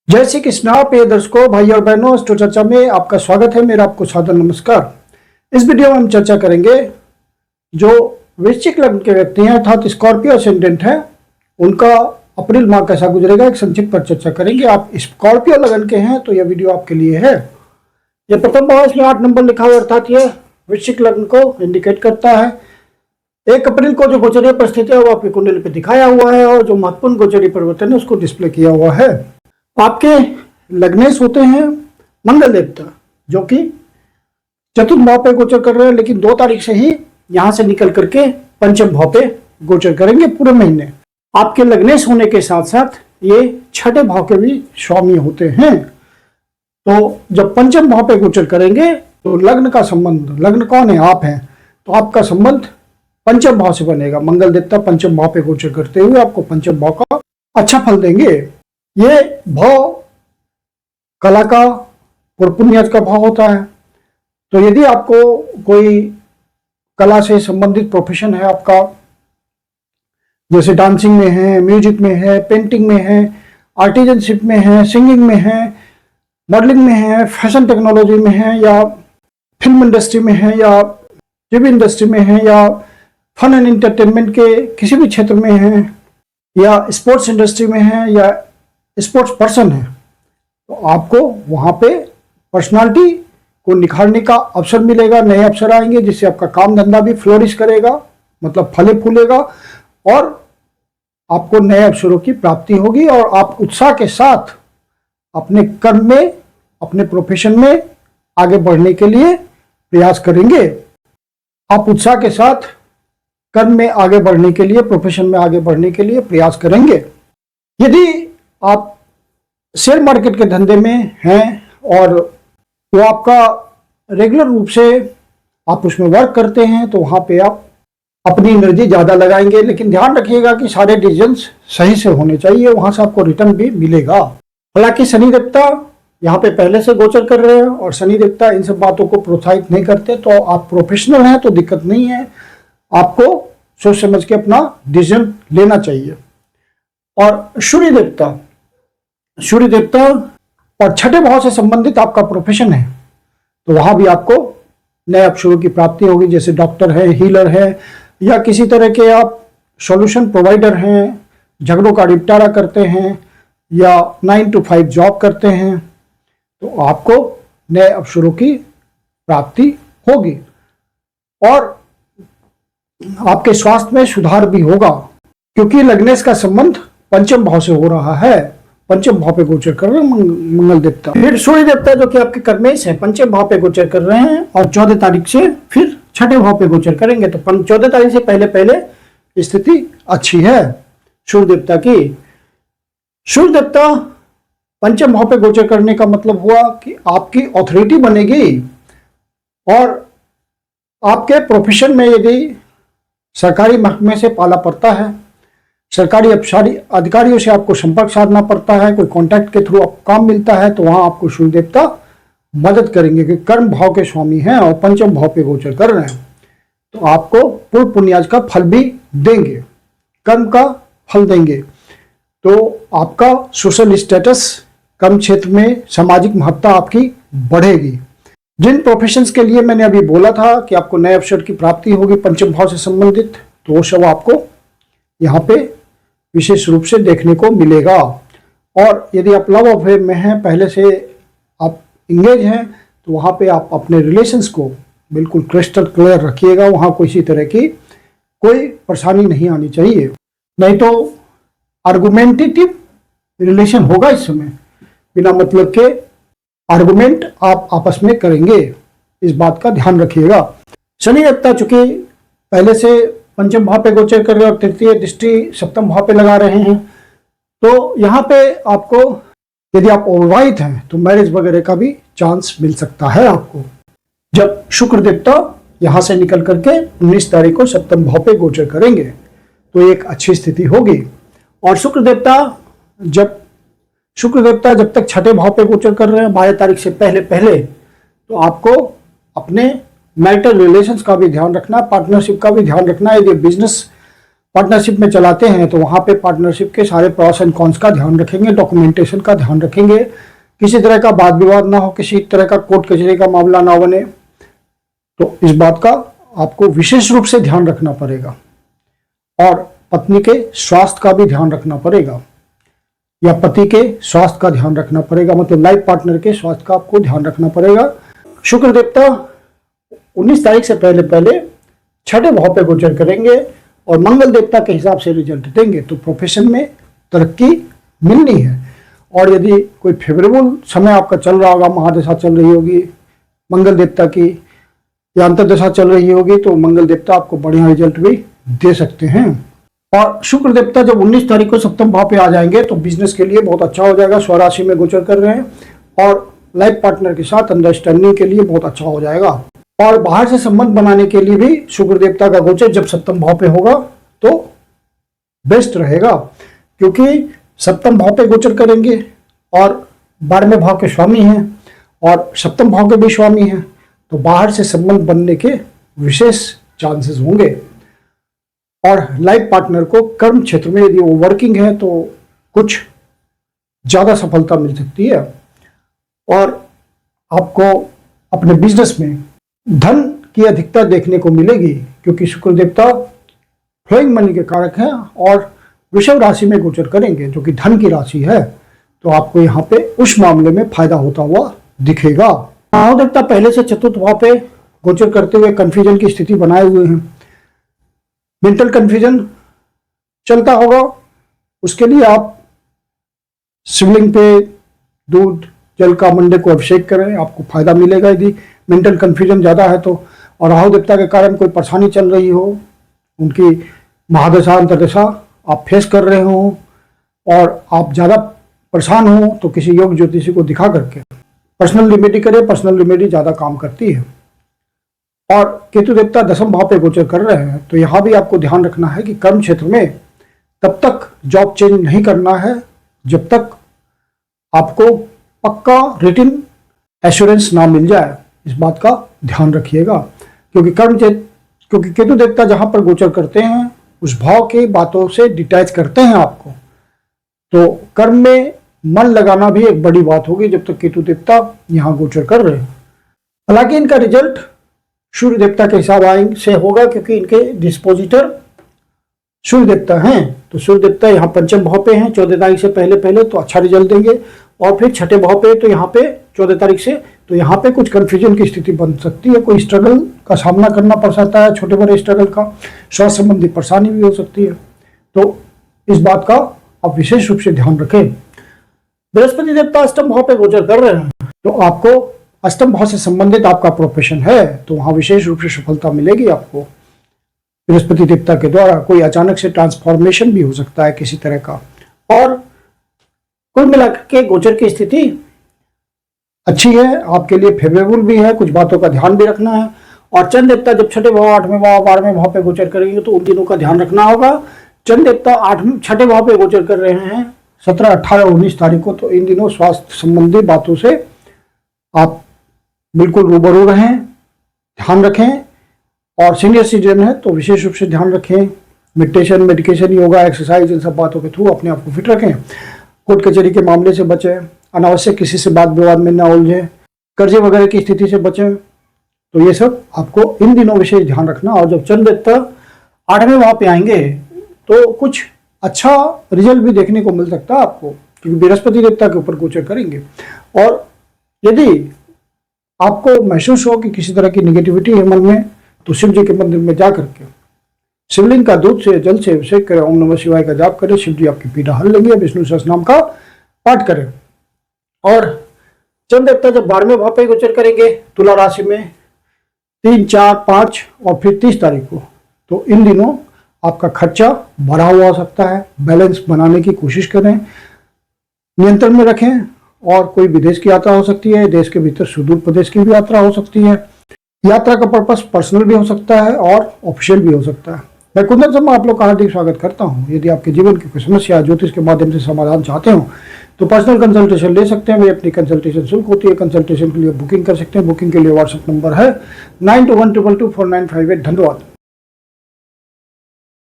जय श्री कृष्णा प्रिय दर्शकों, भाई और बहनों, एस्ट्रो चर्चा में आपका स्वागत है। मेरा आपको सादर नमस्कार। इस वीडियो में हम चर्चा करेंगे जो वृश्चिक लग्न के व्यक्ति हैं अर्थात स्कॉर्पियो असेंडेंट हैं, उनका अप्रैल माह कैसा गुजरेगा एक संक्षिप्त पर चर्चा करेंगे। आप स्कॉर्पियो लग्न के हैं तो यह वीडियो आपके लिए है। यह प्रथम भाव में 8 नंबर लिखा हुआ अर्थात यह वृश्चिक लग्न को इंडिकेट करता है। 1 अप्रैल को जो गोचरीय परिस्थिति है वो आपकी कुंडली पे दिखाया हुआ है और जो महत्वपूर्ण गोचरीय परिवर्तन है उसको डिस्प्ले किया हुआ है। आपके लग्नेश होते हैं मंगल देवता, जो कि चतुर्थ भाव पे गोचर कर रहे हैं, लेकिन 2 तारीख से ही यहां से निकल करके पंचम भाव पे गोचर करेंगे पूरे महीने। आपके लग्नेश होने के साथ साथ ये 6ठे भाव के भी स्वामी होते हैं। तो जब पंचम भाव पे गोचर करेंगे तो लग्न का संबंध, लग्न कौन है? आप हैं, तो आपका संबंध पंचम भाव से बनेगा। मंगल देवता पंचम भाव पे गोचर करते हुए आपको पंचम भाव का अच्छा फल देंगे। ये भाव कला का और पुण्यार्थ का भाव होता है। तो यदि आपको कोई कला से संबंधित प्रोफेशन है आपका, जैसे डांसिंग में है, म्यूजिक में है, पेंटिंग में है, आर्टिजनशिप में है, सिंगिंग में है, मॉडलिंग में है, फैशन टेक्नोलॉजी में है, या फिल्म इंडस्ट्री में है, या टीवी इंडस्ट्री में है, या फन एंड एंटरटेनमेंट के किसी भी क्षेत्र में है, या स्पोर्ट्स इंडस्ट्री में है, या स्पोर्ट्स पर्सन है, तो आपको वहां पे पर्सनालिटी को निखारने का अवसर मिलेगा। नए अवसर आएंगे जिससे आपका काम धंधा भी फ्लोरिश करेगा, मतलब फले फूलेगा, और आपको नए अवसरों की प्राप्ति होगी और आप उत्साह के साथ अपने कर्म में, अपने प्रोफेशन में आगे बढ़ने के लिए प्रयास करेंगे। आप उत्साह के साथ कर्म में आगे बढ़ने के लिए, प्रोफेशन में आगे बढ़ने के लिए प्रयास करेंगे। यदि आप शेयर मार्केट के धंधे में हैं और वो आपका रेगुलर रूप से आप उसमें वर्क करते हैं, तो वहाँ पे आप अपनी एनर्जी ज़्यादा लगाएंगे, लेकिन ध्यान रखिएगा कि सारे डिसीजंस सही से होने चाहिए, वहाँ से आपको रिटर्न भी मिलेगा। हालांकि शनि देवता यहाँ पे पहले से गोचर कर रहे हैं और शनि देवता इन सब बातों को प्रोत्साहित नहीं करते। तो आप प्रोफेशनल हैं तो दिक्कत नहीं है, आपको सोच समझ के अपना डिसीजन लेना चाहिए। और सूर्य देवता और 6ठे भाव से संबंधित आपका प्रोफेशन है, तो वहां भी आपको नए अवसरों की प्राप्ति होगी। जैसे डॉक्टर है, हीलर है, या किसी तरह के आप सॉल्यूशन प्रोवाइडर हैं, झगड़ों का निपटारा करते हैं, या 9 to 5 जॉब करते हैं, तो आपको नए अवसरों की प्राप्ति होगी। और आपके स्वास्थ्य में सुधार भी होगा, क्योंकि लग्नेश का संबंध पंचम भाव से हो रहा है। पंचम भाव पे गोचर कर रहे हैं मंगल देवता। फिर सूर्य देवता जो कि आपके कर्मेश है, पंचम भाव पे गोचर कर रहे हैं और 14 तारीख से फिर 6ठे भाव पे गोचर करेंगे। तो 14 तारीख से पहले स्थिति अच्छी है सूर्य देवता की। सूर्य देवता पंचम भाव पे गोचर करने का मतलब हुआ कि आपकी ऑथोरिटी बनेगी और आपके प्रोफेशन में यदि सरकारी महकमे से पाला पड़ता है, सरकारी अधिकारियों से आपको संपर्क साधना पड़ता है, कोई कॉन्टैक्ट के थ्रू आपको काम मिलता है, तो वहां आपको सूर्य देवता मदद करेंगे कि कर्म भाव के स्वामी हैं और पंचम भाव पे गोचर कर रहे हैं, तो आपको पूर्व पुण्याज का फल भी देंगे, कर्म का फल देंगे। तो आपका सोशल स्टेटस, कर्म क्षेत्र में सामाजिक महत्ता आपकी बढ़ेगी। जिन प्रोफेशंस के लिए मैंने अभी बोला था कि आपको नए अवसर की प्राप्ति होगी पंचम भाव से संबंधित, तो वो सब आपको यहाँ पे विशेष रूप से देखने को मिलेगा। और यदि आप लव अफेयर में हैं, पहले से आप इंगेज हैं, तो वहाँ पे आप अपने रिलेशंस को बिल्कुल क्रिस्टल क्लियर रखिएगा। वहाँ किसी तरह की कोई परेशानी नहीं आनी चाहिए, नहीं तो आर्गुमेंटेटिव रिलेशन होगा इस समय, बिना मतलब के आर्गुमेंट आप आपस में करेंगे, इस बात का ध्यान रखिएगा। शनि देवता चूंकि पहले से पंचम भाव पे गोचर कर रहे और तृतीय दृष्टि सप्तम भाव पे लगा रहे हैं, तो यहाँ पे आपको, यदि आप अविवाहित हैं तो मैरिज वगैरह का भी चांस मिल सकता है आपको, जब शुक्र देवता यहाँ से निकल करके 19 तारीख को सप्तम भाव पे गोचर करेंगे, तो एक अच्छी स्थिति होगी। और शुक्र देवता जब तक 6ठे भाव पे गोचर कर रहे हैं 22 तारीख से पहले, तो आपको अपने मैरिटल रिलेशंस का भी ध्यान रखना, पार्टनरशिप का भी ध्यान रखना। यदि बिजनेस पार्टनरशिप में चलाते हैं तो वहाँ पे पार्टनरशिप के सारे प्रॉस एंड कॉन्स का ध्यान रखेंगे, डॉक्यूमेंटेशन का ध्यान रखेंगे, किसी तरह का वाद विवाद ना हो, किसी तरह का कोर्ट कचहरी का मामला ना बने। तो इस बात का आपको विशेष रूप से ध्यान रखना पड़ेगा। और पत्नी के स्वास्थ्य का भी ध्यान रखना पड़ेगा, या पति के स्वास्थ्य का ध्यान रखना पड़ेगा, मतलब लाइफ पार्टनर के स्वास्थ्य का आपको ध्यान रखना पड़ेगा। शुक्र देवता 19 तारीख से पहले पहले छठे भाव पे गोचर करेंगे और मंगल देवता के हिसाब से रिजल्ट देंगे, तो प्रोफेशन में तरक्की मिलनी है। और यदि कोई फेवरेबल समय आपका चल रहा होगा, महादशा चल रही होगी मंगल देवता की, या अंतर्दशा चल रही होगी, तो मंगल देवता आपको बढ़िया रिजल्ट भी दे सकते हैं। और शुक्र देवता जब 19 तारीख को सप्तम भाव पे आ जाएंगे तो बिजनेस के लिए बहुत अच्छा हो जाएगा। स्वराशि में गोचर कर रहे हैं और लाइफ पार्टनर के साथ अंडरस्टैंडिंग के लिए बहुत अच्छा हो जाएगा। और बाहर से संबंध बनाने के लिए भी शुक्र देवता का गोचर जब सप्तम भाव पे होगा तो बेस्ट रहेगा, क्योंकि सप्तम भाव पे गोचर करेंगे और 12वें भाव के स्वामी हैं और सप्तम भाव के भी स्वामी हैं, तो बाहर से संबंध बनने के विशेष चांसेस होंगे। और लाइफ पार्टनर को कर्म क्षेत्र में यदि वो वर्किंग है तो कुछ ज़्यादा सफलता मिल सकती है। और आपको अपने बिजनेस में धन की अधिकता देखने को मिलेगी, क्योंकि शुक्र देवता फ्लोइंग मनी के कारक हैं और वृषभ राशि में गोचर करेंगे जो कि धन की राशि है, तो आपको यहाँ पे उस मामले में फायदा होता हुआ दिखेगा। राहु देवता पहले से चतुर्थ भाव पे गोचर करते हुए कंफ्यूजन की स्थिति बनाए हुए हैं। मेंटल कंफ्यूजन चलता होगा, उसके लिए आप शिवलिंग पे दूध जल का मंडे को अभिषेक करें, आपको फायदा मिलेगा यदि मेंटल कंफ्यूजन ज़्यादा है तो। और राहु देवता के कारण कोई परेशानी चल रही हो, उनकी महादशा अंतर्दशा आप फेस कर रहे हो और आप ज़्यादा परेशान हो, तो किसी योग ज्योतिषी को दिखा करके पर्सनल रेमेडी करें। पर्सनल रेमेडी ज़्यादा काम करती है। और केतु देवता दसम भाव पे गोचर कर रहे हैं, तो यहाँ भी आपको ध्यान रखना है कि कर्म क्षेत्र में तब तक जॉब चेंज नहीं करना है जब तक आपको पक्का रिटन एश्योरेंस ना मिल जाए। इस बात का ध्यान रखिएगा, क्योंकि केतु देवता जहाँ पर गोचर करते हैं उस भाव की बातों से डिटैच करते हैं आपको, तो कर्म में मन लगाना भी एक बड़ी बात होगी जब तक केतु देवता यहाँ गोचर कर रहे हैं। हालांकि इनका रिजल्ट सूर्य देवता के हिसाब से होगा, क्योंकि इनके डिस्पोजिटर सूर्य देवता हैं, तो सूर्य देवता यहाँ पंचम भाव पे हैं 14 तारीख से पहले पहले, तो अच्छा रिजल्ट देंगे। और फिर छठे भाव पे तो यहाँ पे 14 तारीख से, तो यहाँ पे कुछ कंफ्यूजन की स्थिति बन सकती है, कोई स्ट्रगल का सामना करना पड़ सकता है, छोटे बड़े स्ट्रगल का, स्वास्थ्य संबंधी परेशानी भी हो सकती है, तो इस बात का आप विशेष रूप से ध्यान रखें। बृहस्पति देवता अष्टम भाव पे गोचर कर रहे हैं, तो आपको अष्टम भाव से संबंधित आपका प्रोफेशन है तो वहाँ विशेष रूप से सफलता मिलेगी आपको बृहस्पति देवता के द्वारा। कोई अचानक से ट्रांसफॉर्मेशन भी हो सकता है किसी तरह का। और कुल मिलाकर के गोचर की स्थिति अच्छी है, आपके लिए फेवरेबल भी है, कुछ बातों का ध्यान भी रखना है। और चंद्र देवता जब छठे भाव, 8वें भाव, 12वें भाव पे गोचर करेंगे तो उन दिनों का ध्यान रखना होगा। चंद्र देवता छठे भाव पे गोचर कर रहे हैं 17, 18 और 19 तारीख को, तो इन दिनों स्वास्थ्य संबंधी बातों से आप बिल्कुल रूबरू रहें, ध्यान रखें। और सीनियर सिटीजन है तो विशेष रूप से ध्यान रखें। मेडिटेशन, मेडिकेशन, योगा, एक्सरसाइज, इन सब बातों के थ्रू अपने आप को फिट रखें। कोर्ट कचहरी के मामले से बचें, अनावश्यक किसी से बात विवाद में न उलझें, कर्जे वगैरह की स्थिति से बचें। तो ये सब आपको इन दिनों विशेष ध्यान रखना। और जब चंद्र देवता 8वें भाव पे आएंगे तो कुछ अच्छा रिजल्ट भी देखने को मिल सकता है आपको, क्योंकि बृहस्पति देवता के ऊपर गोचर करेंगे। और यदि आपको महसूस हो कि किसी तरह की निगेटिविटी है मन में, तो शिव जी के मंदिर में जा करके शिवलिंग का दूध से, जल से अभिषेक करें, ओम नमः शिवाय का जाप करें, शिव जी आपकी पीड़ा हल लेंगे, विष्णु सहस्त्रनाम का पाठ करें। और चंद्र देवता जब 12वें भाव पे गोचर करेंगे तुला राशि में 3, 4, 5 और फिर 30 तारीख को, तो इन दिनों आपका खर्चा बढ़ा हुआ हो सकता है। बैलेंस बनाने की कोशिश करें, नियंत्रण में रखें। और कोई विदेश की यात्रा हो सकती है, देश के भीतर सुदूर प्रदेश की भी यात्रा हो सकती है। यात्रा का पर्पस पर्सनल भी हो सकता है और ऑफिशियल भी हो सकता है। मैं कुंदन शर्मा आप लोग का हार्दिक स्वागत करता हूं। यदि आपके जीवन की कोई समस्या ज्योतिष के माध्यम से समाधान चाहते हो तो पर्सनल कंसल्टेशन ले सकते हैं। मेरी अपनी कंसल्टेशन शुल्क होती है, कंसल्टेशन के लिए बुकिंग कर सकते हैं। बुकिंग के लिए व्हाट्सएप नंबर है 9212224958। धन्यवाद।